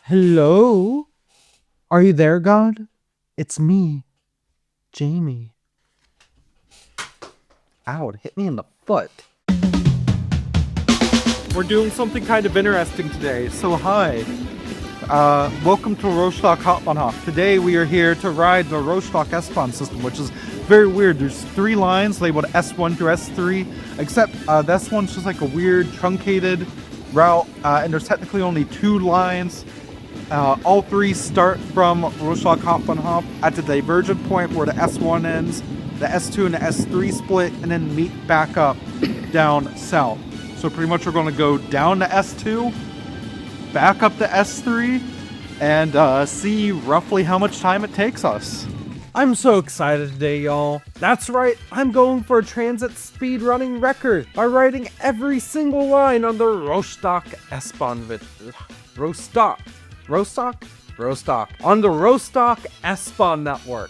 Hello? Are you there, God? It's me, Jamie. Ow, it hit me in the foot. We're doing something kind of interesting today, so hi. Welcome to Rostock Hauptbahnhof. Today we are here to ride the Rostock S-Bahn system, which is very weird. There's 3 lines labeled S1 through S3, except the S1's just like a weird truncated route, and there's technically only 2 lines. All 3 start from Rostock Hauptbahnhof at the divergent point where the S1 ends, the S2 and the S3 split, and then meet back up down south. So pretty much we're going to go down to S2, back up to S3, and see roughly how much time it takes us. I'm so excited today, y'all. That's right, I'm going for a transit speedrunning record by riding every single line on the Rostock S-Bahn Rostock on the Rostock S-Bahn network.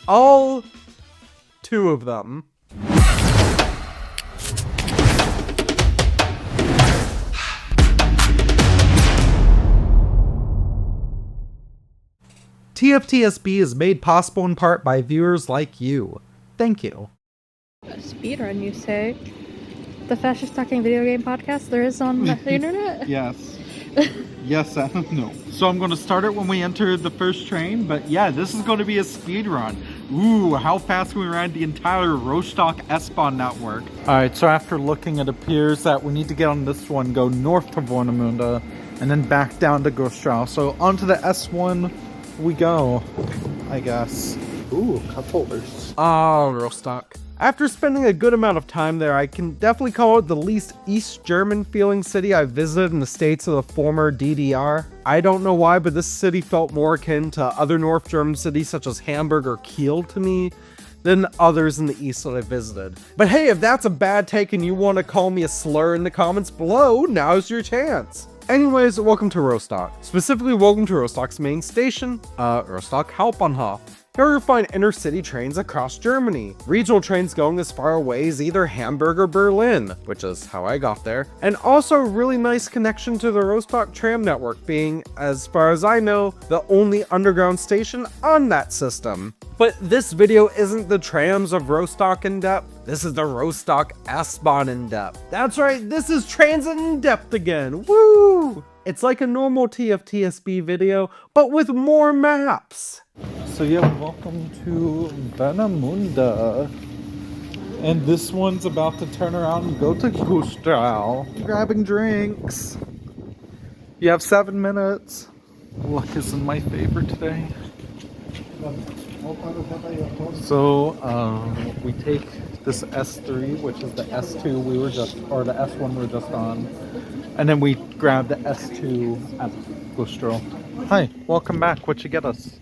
All 2 of them. TFTSB is made possible in part by viewers like you. Thank you. Speedrun, you say? The fastest talking video game podcast there is on the internet? Yes. Yes, no. So I'm going to start it when we enter the first train, but yeah, this is going to be a speed run. Ooh, how fast can we ride the entire Rostock S-Bahn network? Alright, so after looking, it appears that we need to get on this one, go north to Warnemünde, and then back down to Güstrow. So onto the S1 we go, I guess. Ooh, cup holders. Ah, Rostock. After spending a good amount of time there, I can definitely call it the least East German feeling city I've visited in the states of the former DDR. I don't know why, but this city felt more akin to other North German cities such as Hamburg or Kiel to me than others in the east that I visited. But hey, if that's a bad take and you want to call me a slur in the comments below, now's your chance. Anyways, welcome to Rostock. Specifically, welcome to Rostock's main station, Rostock Hauptbahnhof. Here you'll find intercity trains across Germany. Regional trains going as far away as either Hamburg or Berlin, which is how I got there. And also a really nice connection to the Rostock tram network, being, as far as I know, the only underground station on that system. But this video isn't the trams of Rostock in depth. This is the Rostock S-Bahn in depth. That's right, this is transit in depth again. Woo! It's like a normal TFTSB video, but with more maps. So yeah, welcome to Warnemünde. And this one's about to turn around and go to Güstrow. Grabbing drinks. You have 7 minutes. Luck is in my favor today. So we take this S3, which is the S2 or the S1 we were just on, and then we grab the S2 at Güstrow. Hi, welcome back. What'd you get us?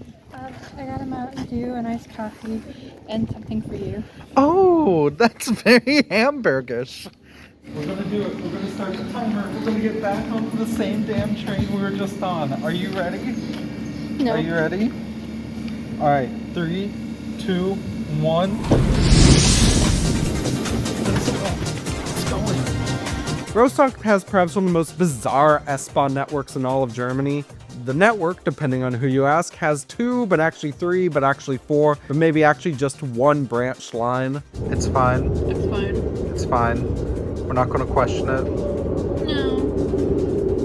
I got a Mountain Dew, a nice coffee, and something for you. Oh, that's very Hamburgish. We're gonna do it. We're gonna start the timer. We're gonna get back onto the same damn train we were just on. Are you ready? No. Are you ready? All right, 3, 2, 1. Let's go. Rostock has perhaps one of the most bizarre S-Bahn networks in all of Germany. The network, depending on who you ask, has 2, but actually 3, but actually 4, but maybe actually just 1 branch line. It's fine. It's fine. It's fine. We're not going to question it. No.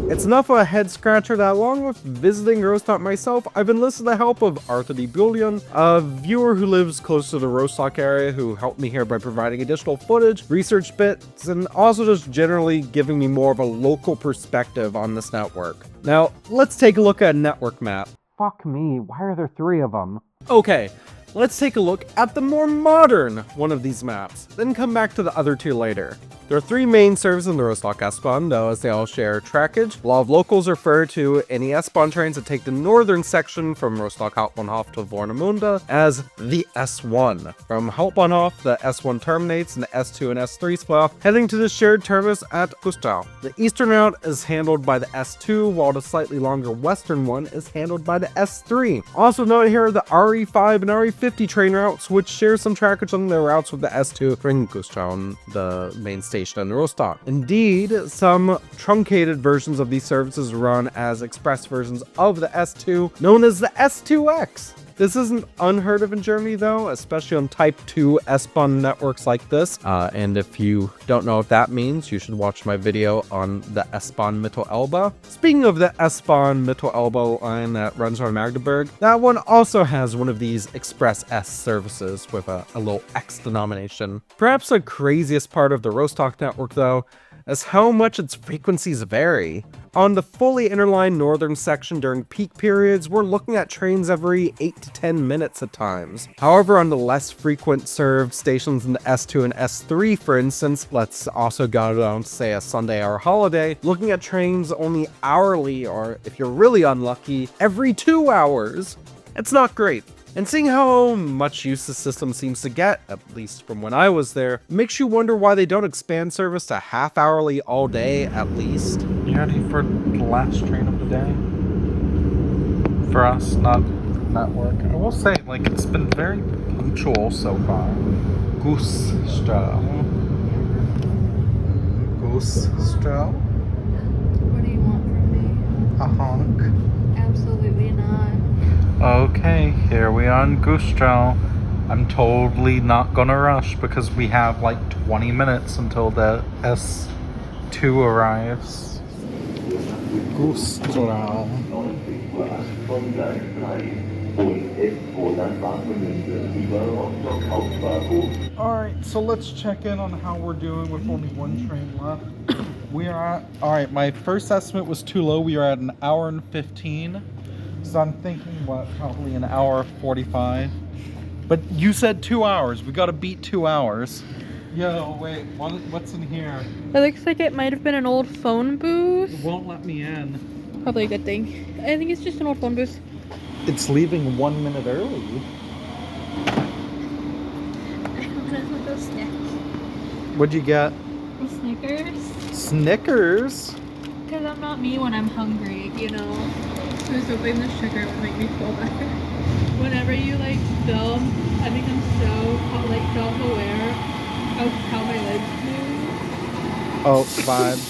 It's enough of a head scratcher that along with visiting Rostock myself, I've enlisted the help of Arthur de Bullion, a viewer who lives close to the Rostock area who helped me here by providing additional footage, research bits, and also just generally giving me more of a local perspective on this network. Now, let's take a look at a network map. Fuck me, why are there 3 of them? Okay, let's take a look at the more modern one of these maps, then come back to the other 2 later. There are 3 main services in the Rostock S-Bahn, though, as they all share trackage. A lot of locals refer to any S-Bahn trains that take the northern section from Rostock Hauptbahnhof to Warnemünde as the S1. From Hauptbahnhof, the S1 terminates and the S2 and S3 split off, heading to the shared terminus at Güstrow. The eastern route is handled by the S2, while the slightly longer western one is handled by the S3. Also note here the RE5 and RE50 train routes, which share some trackage on their routes with the S2, bringing Güstrow, the main station station in Rostock. Indeed, some truncated versions of these services run as express versions of the S2, known as the S2X. This isn't unheard of in Germany though, especially on Type 2 S-Bahn networks like this. And if you don't know what that means, you should watch my video on the S-Bahn Mittelelbe. Speaking of the S-Bahn Mittelelbe line that runs around Magdeburg, that one also has one of these Express S services with a little X denomination. Perhaps the craziest part of the Rostock network though is how much its frequencies vary. On the fully interline northern section during peak periods, we're looking at trains every 8 to 10 minutes at times. However, on the less frequent served stations in the S2 and S3, for instance, let's also go down to say a Sunday or holiday, looking at trains only hourly, or if you're really unlucky, every 2 hours. It's not great. And seeing how much use the system seems to get, at least from when I was there, makes you wonder why they don't expand service to half-hourly all day at least. You ready for the last train of the day? For us, not work. I will say, like, it's been very punctual so far. Güstrow. Güstrow? What do you want from me? A honk. Absolutely not. Okay, here we are in Güstrow. I'm totally not gonna rush because we have like 20 minutes until the S2 arrives. Güstrow. Alright, so let's check in on how we're doing with only one train left. We are at, alright, my first estimate was too low. We are at an hour and 15. So I'm thinking, what, probably an hour 45. But you said 2 hours. We gotta beat 2 hours. Yo, wait, what's in here? It looks like it might have been an old phone booth. It won't let me in. Probably a good thing. I think it's just an old phone booth. It's leaving 1 minute early. I want those snacks. What'd you get? Snickers? Snickers? Because I'm not me when I'm hungry, you know? I was hoping the sugar would make me feel better. Whenever you like film, I become so like self-aware of how my legs move. Oh, vibes.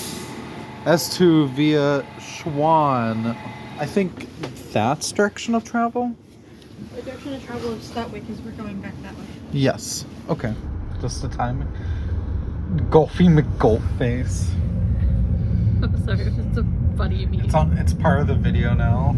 S2 via Schwan. I think that's direction of travel? The direction of travel is that way because we're going back that way. Yes. Okay. Just the timing. Golfy McGolfface. I'm sorry, it's a funny meme. It's part of the video now.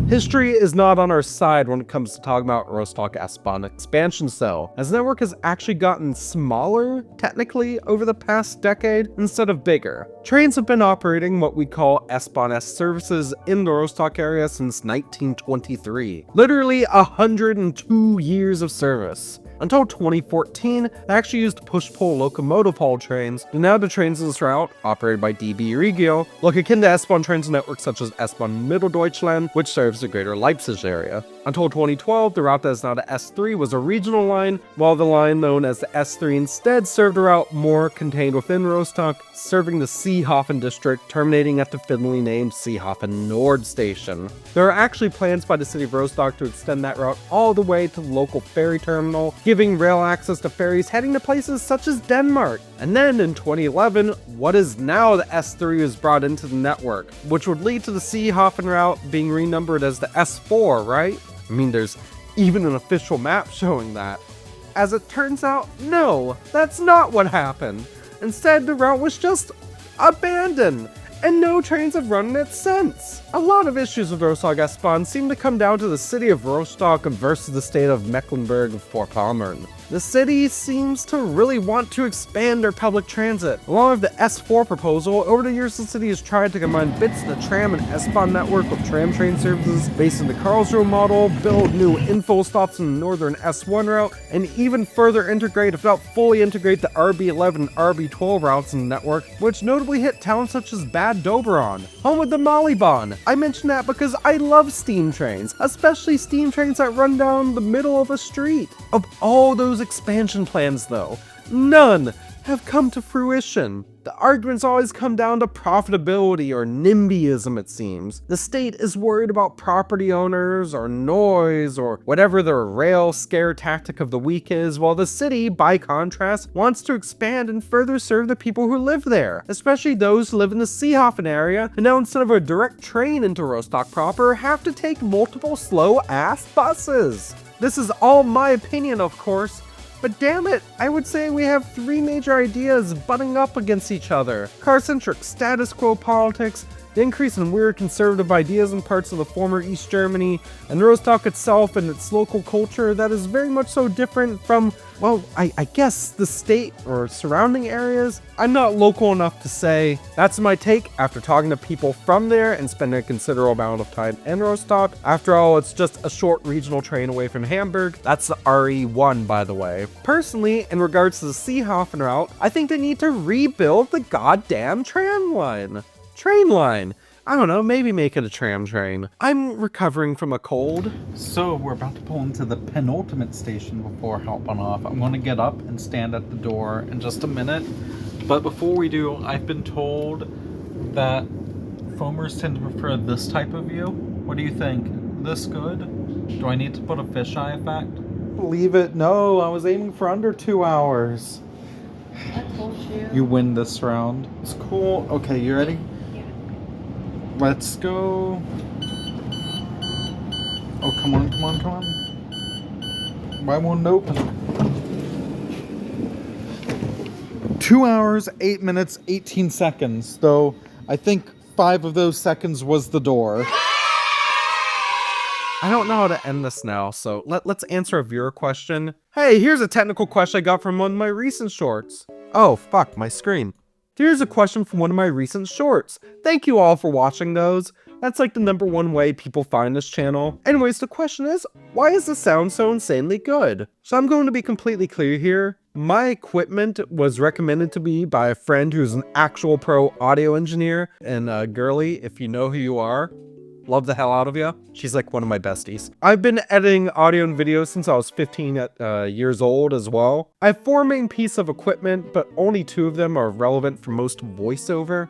History is not on our side when it comes to talking about Rostock S-Bahn expansions though, as the network has actually gotten smaller, technically, over the past decade instead of bigger. Trains have been operating what we call S-Bahn S services in the Rostock area since 1923. Literally 102 years of service. Until 2014, they actually used push-pull locomotive haul trains, and now the trains in this route, operated by DB Regio, look akin to S-Bahn trains networks such as S-Bahn Mitteldeutschland, which serves the greater Leipzig area. Until 2012, the route that is now the S3 was a regional line, while the line known as the S3 instead served a route more contained within Rostock, serving the Seehofen district, terminating at the thinly named Seehofen Nord station. There are actually plans by the city of Rostock to extend that route all the way to the local ferry terminal, giving rail access to ferries heading to places such as Denmark. And then in 2011, what is now the S3 was brought into the network, which would lead to the Seehofen route being renumbered as the S4, right? I mean, there's even an official map showing that. As it turns out, no, that's not what happened. Instead, the route was just abandoned, and no trains have run it since. A lot of issues with Rostock S-Bahn seem to come down to the city of Rostock versus the state of Mecklenburg-Vorpommern. The city seems to really want to expand their public transit. Along with the S4 proposal, over the years the city has tried to combine bits of the tram and S-Bahn network with tram train services based on the Karlsruhe model, build new info stops in the northern S1 route, and even further integrate, if not fully integrate, the RB11 and RB12 routes in the network, which notably hit towns such as Bad Doberan, home of the Molybahn. I mention that because I love steam trains, especially steam trains that run down the middle of a street. Of all those expansion plans though, none have come to fruition. The arguments always come down to profitability or NIMBYism, it seems. The state is worried about property owners or noise or whatever the rail scare tactic of the week is, while the city, by contrast, wants to expand and further serve the people who live there, especially those who live in the Seehofen area, and now instead of a direct train into Rostock proper, have to take multiple slow-ass buses. This is all my opinion, of course, but damn it, I would say we have three major ideas butting up against each other. Car-centric status quo politics, the increase in weird conservative ideas in parts of the former East Germany, and Rostock itself and its local culture that is very much so different from, well, I guess the state or surrounding areas. I'm not local enough to say. That's my take after talking to people from there and spending a considerable amount of time in Rostock. After all, it's just a short regional train away from Hamburg. That's the RE1, by the way. Personally, in regards to the Seehofen route, I think they need to rebuild the goddamn tram line. Train line. I don't know, maybe make it a tram train. I'm recovering from a cold. So we're about to pull into the penultimate station before helping off. I'm going to get up and stand at the door in just a minute. But before we do, I've been told that foamers tend to prefer this type of view. What do you think? This good? Do I need to put a fisheye effect? Believe it, no, I was aiming for under 2 hours. I told you. You win this round. It's cool. Okay, you ready? Let's go. Oh, come on, come on, come on. Why won't it open? 2 hours, 8 minutes, 18 seconds. Though I think 5 of those seconds was the door. I don't know how to end this now, so let's answer a viewer question. Hey, here's a technical question I got from one of my recent shorts. Oh, fuck, my screen. Here's a question from one of my recent shorts. Thank you all for watching those. That's like the #1 way people find this channel. Anyways, the question is, why is the sound so insanely good? So I'm going to be completely clear here. My equipment was recommended to me by a friend who's an actual pro audio engineer. And girly, if you know who you are, love the hell out of you. She's like one of my besties. I've been editing audio and video since I was 15 years old as well. I have 4 main pieces of equipment, but only 2 of them are relevant for most voiceover.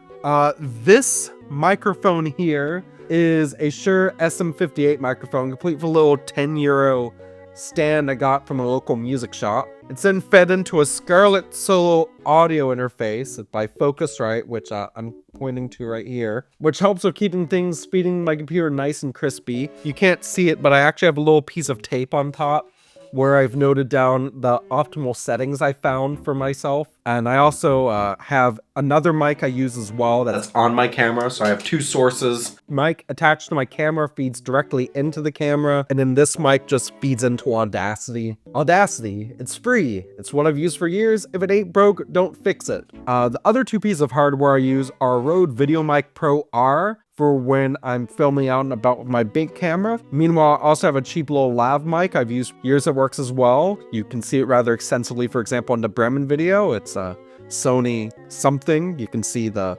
This microphone here is a Shure SM58 microphone, complete with a little €10 stand I got from a local music shop. It's then fed into a Scarlett Solo audio interface by Focusrite, which I'm pointing to right here, which helps with keeping things speeding my computer nice and crispy. You can't see it, but I actually have a little piece of tape on top where I've noted down the optimal settings I found for myself. And I also have another mic I use as well that's on my camera, so I have 2 sources. Mic attached to my camera feeds directly into the camera, and then this mic just feeds into Audacity. Audacity, it's free. It's what I've used for years. If it ain't broke, don't fix it. The other 2 pieces of hardware I use are Rode VideoMic Pro R, for when I'm filming out and about with my big camera. Meanwhile, I also have a cheap little lav mic I've used for years that works as well. You can see it rather extensively, for example, in the Bremen video. It's a Sony something. You can see the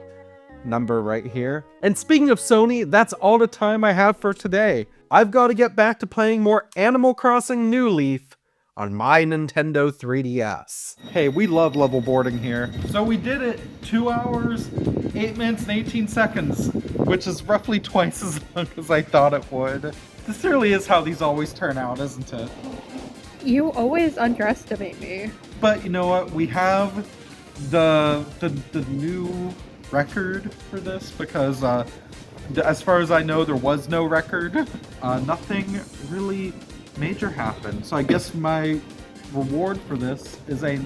number right here. And speaking of Sony, that's all the time I have for today. I've got to get back to playing more Animal Crossing New Leaf on my Nintendo 3DS. Hey, we love level boarding here. So we did it. 2 hours, 8 minutes, and 18 seconds, which is roughly twice as long as I thought it would. This really is how these always turn out, isn't it? You always underestimate me. But you know what? We have the new record for this because as far as I know, there was no record. Nothing really major happened. So I guess my reward for this is a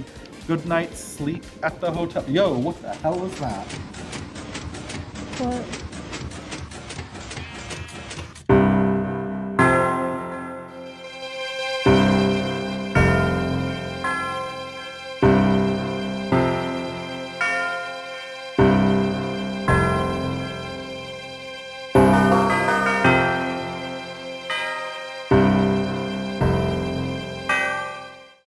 good night's sleep at the hotel. Yo, what the hell is that? What?